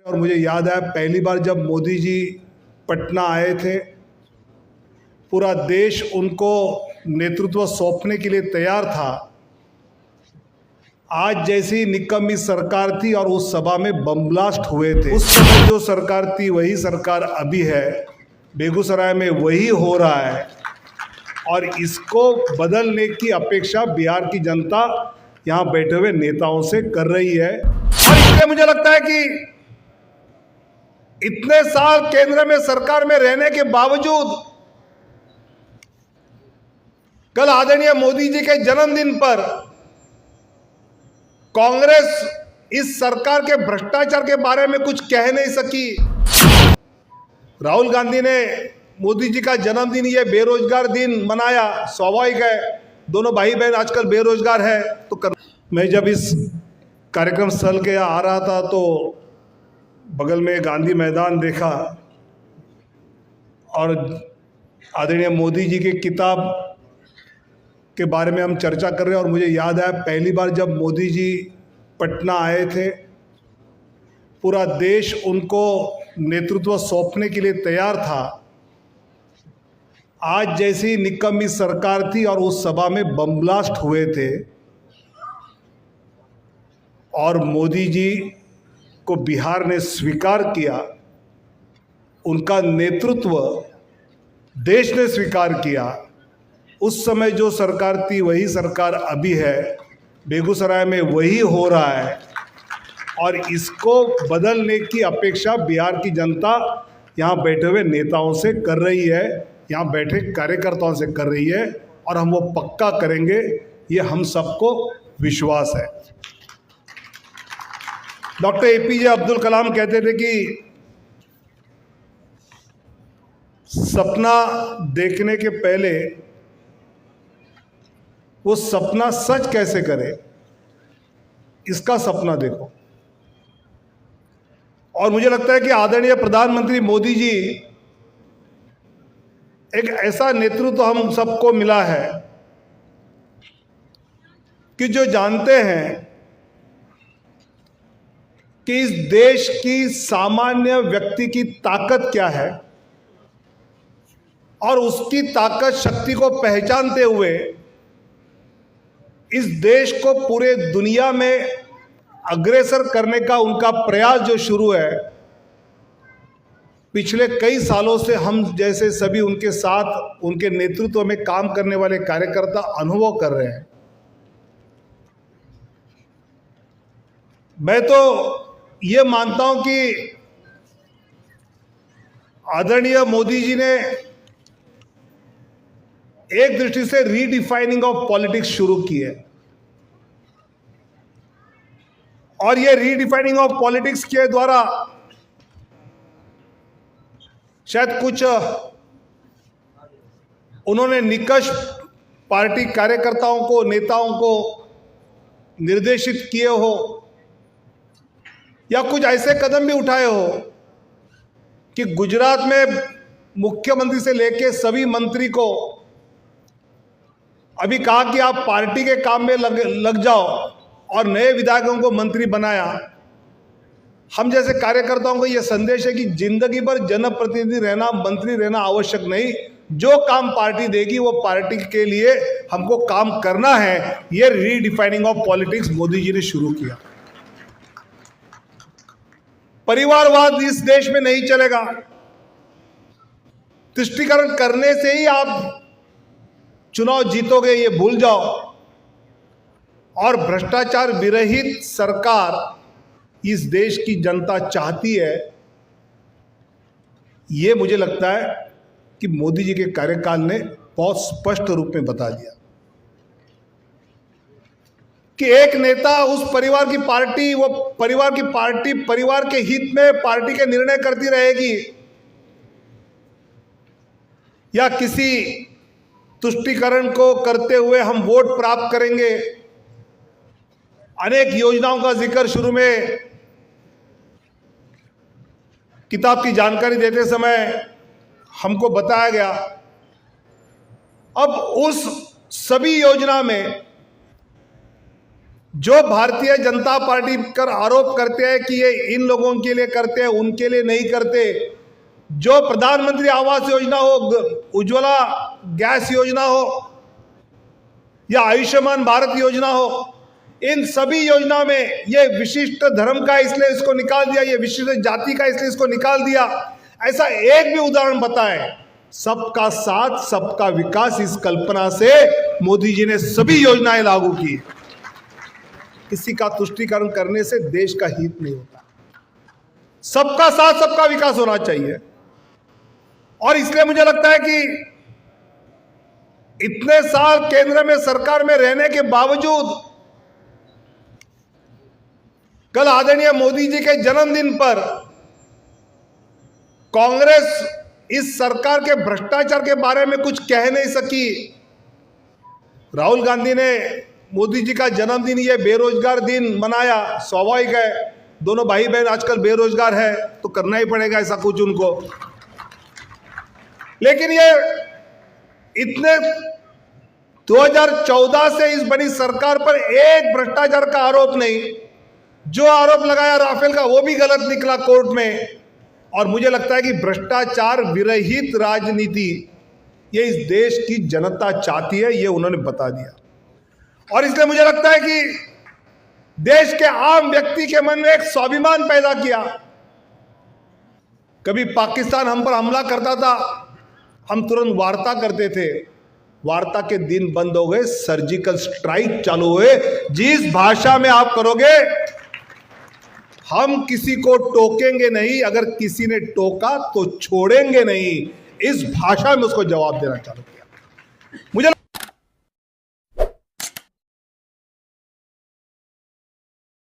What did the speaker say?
और मुझे याद है पहली बार जब मोदी जी पटना आए थे, पूरा देश उनको नेतृत्व सौंपने के लिए तैयार था। आज जैसी निकम्मी सरकार थी और उस सभा में बम ब्लास्ट हुए थे। उस समय जो सरकार थी वही सरकार अभी है, बेगूसराय में वही हो रहा है और इसको बदलने की अपेक्षा बिहार की जनता यहाँ बैठे हुए नेताओं से कर रही है। और इसलिए मुझे लगता है कि इतने साल केंद्र में सरकार में रहने के बावजूद कल आदरणीय मोदी जी के जन्मदिन पर कांग्रेस इस सरकार के भ्रष्टाचार के बारे में कुछ कह नहीं सकी। राहुल गांधी ने मोदी जी का जन्मदिन ये बेरोजगार दिन मनाया, स्वाभाविक है, दोनों भाई बहन आजकल बेरोजगार है तो मैं जब इस कार्यक्रम स्थल के आ रहा था तो बगल में गांधी मैदान देखा और आदरणीय मोदी जी की किताब के बारे में हम चर्चा कर रहे हैं और मुझे याद है पहली बार जब मोदी जी पटना आए थे, पूरा देश उनको नेतृत्व सौंपने के लिए तैयार था। आज जैसी निकम्मी सरकार थी और उस सभा में बम ब्लास्ट हुए थे और मोदी जी को बिहार ने स्वीकार किया, उनका नेतृत्व देश ने स्वीकार किया। उस समय जो सरकार थी वही सरकार अभी है, बेगूसराय में वही हो रहा है और इसको बदलने की अपेक्षा बिहार की जनता यहाँ बैठे हुए नेताओं से कर रही है, यहाँ बैठे कार्यकर्ताओं से कर रही है और हम वो पक्का करेंगे, ये हम सबको विश्वास है। डॉक्टर एपीजे अब्दुल कलाम कहते थे कि सपना देखने के पहले वो सपना सच कैसे करे, इसका सपना देखो। और मुझे लगता है कि आदरणीय प्रधानमंत्री मोदी जी एक ऐसा नेतृत्व हम सबको मिला है कि जो जानते हैं कि इस देश की सामान्य व्यक्ति की ताकत क्या है और उसकी ताकत शक्ति को पहचानते हुए इस देश को पूरे दुनिया में अग्रसर करने का उनका प्रयास जो शुरू है, पिछले कई सालों से हम जैसे सभी उनके साथ उनके नेतृत्व में काम करने वाले कार्यकर्ता अनुभव कर रहे हैं। मैं तो ये मानता हूं कि आदरणीय मोदी जी ने एक दृष्टि से रीडिफाइनिंग ऑफ पॉलिटिक्स शुरू की है और ये रीडिफाइनिंग ऑफ पॉलिटिक्स के द्वारा शायद कुछ उन्होंने निकष पार्टी कार्यकर्ताओं को, नेताओं को निर्देशित किए हो या कुछ ऐसे कदम भी उठाए हो कि गुजरात में मुख्यमंत्री से लेके सभी मंत्री को अभी कहा कि आप पार्टी के काम में लग जाओ और नए विधायकों को मंत्री बनाया। हम जैसे कार्यकर्ताओं को यह संदेश है कि जिंदगी भर जनप्रतिनिधि रहना, मंत्री रहना आवश्यक नहीं, जो काम पार्टी देगी वो पार्टी के लिए हमको काम करना है। ये redefining of politics Modi ji ने शुरू किया। परिवारवाद इस देश में नहीं चलेगा। तुष्टीकरण करने से ही आप चुनाव जीतोगे ये भूल जाओ और भ्रष्टाचार विरहित सरकार इस देश की जनता चाहती है। ये मुझे लगता है कि मोदी जी के कार्यकाल ने बहुत स्पष्ट रूप में बता दिया कि एक नेता उस परिवार की पार्टी, वो परिवार की पार्टी परिवार के हित में पार्टी के निर्णय करती रहेगी या किसी तुष्टीकरण को करते हुए हम वोट प्राप्त करेंगे। अनेक योजनाओं का जिक्र शुरू में किताब की जानकारी देते समय हमको बताया गया। अब उस सभी योजना में जो भारतीय जनता पार्टी कर आरोप करते हैं कि ये इन लोगों के लिए करते हैं, उनके लिए नहीं करते, जो प्रधानमंत्री आवास योजना हो, उज्ज्वला गैस योजना हो या आयुष्मान भारत योजना हो, इन सभी योजना में ये विशिष्ट धर्म का इसलिए इसको निकाल दिया, ये विशिष्ट जाति का इसलिए इसको निकाल दिया, ऐसा एक भी उदाहरण बताएं। सबका साथ सबका विकास इस कल्पना से मोदी जी ने सभी योजनाएं लागू की। किसी का तुष्टीकरण करने से देश का हित नहीं होता। सबका साथ सबका विकास होना चाहिए। और इसलिए मुझे लगता है कि इतने साल केंद्र में सरकार में रहने के बावजूद कल आदरणीय मोदी जी के जन्मदिन पर कांग्रेस इस सरकार के भ्रष्टाचार के बारे में कुछ कह नहीं सकी। राहुल गांधी ने मोदी जी का जन्मदिन ये बेरोजगार दिन मनाया, स्वाभाविक है, दोनों भाई बहन आजकल बेरोजगार है तो करना ही पड़ेगा ऐसा कुछ उनको। लेकिन ये इतने 2014 से इस बनी सरकार पर एक भ्रष्टाचार का आरोप नहीं। जो आरोप लगाया राफेल का वो भी गलत निकला कोर्ट में। और मुझे लगता है कि भ्रष्टाचार विरहित राजनीति ये इस देश की जनता चाहती है, ये उन्होंने बता दिया। और इसलिए मुझे लगता है कि देश के आम व्यक्ति के मन में एक स्वाभिमान पैदा किया। कभी पाकिस्तान हम पर हमला करता था, हम तुरंत वार्ता करते थे, वार्ता के दिन बंद हो गए, सर्जिकल स्ट्राइक चालू हुए। जिस भाषा में आप करोगे, हम किसी को टोकेंगे नहीं, अगर किसी ने टोका तो छोड़ेंगे नहीं, इस भाषा में उसको जवाब देना चालू किया। मुझे